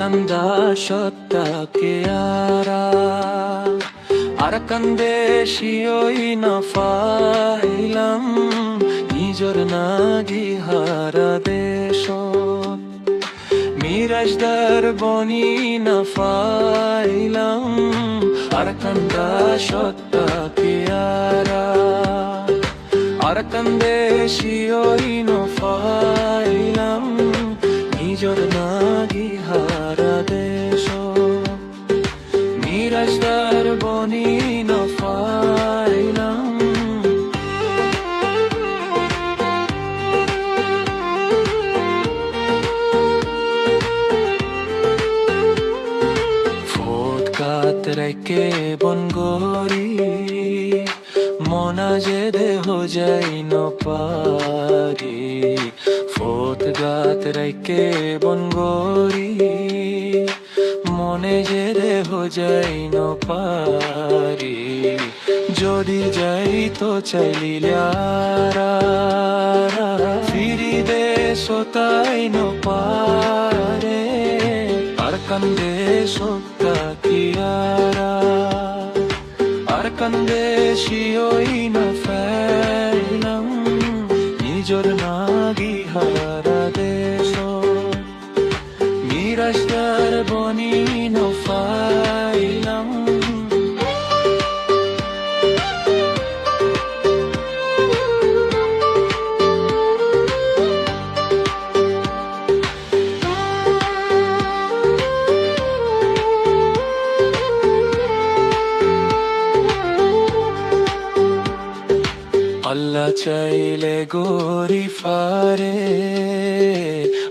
কান্দা সত্তাকে আরাকান্দে শিয়ই না ফাইলাম নিজর নাগি হারা দেশ মিরাজদার বনি না ফাইলাম আরাকান্দা সত্তাকে আরাকান্দে শিয়ই না ফাইলাম নিজর নাগি হারা দেশ মিরাজদার বনি না ফাইলাম ফোট কাত রেখে বনগরি মনা যে দেহ যাই ন পারি ফোট গাত রেখে বনগরি মনে যে দেহ যাই ন পারি যদি যাই তো চাইলিলারা ফিরি দে সোতাই ন পারে আর কান্দে সোতা কিয়ারা আর কান্দে শিয়ই না ফাইলাম নিজর নাগি হারা দেশ মিরাজদার বনি না ফাইলাম আল্লাহ চাইলে গরি ফারে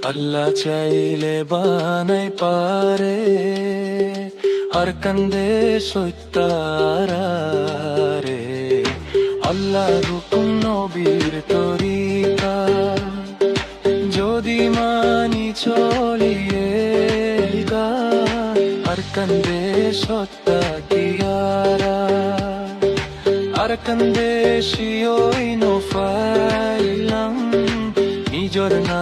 আল্লাহ চাইলে বানাই পারে আর কান্দে সত্যারা রে আল্লাহ হুকুম নবীর তরিকা যদি মানি চলিয়ে আর কান্দে সত্তা কিয়ারা আর কান্দে শিয়ই ন ফাইলাম নিজর না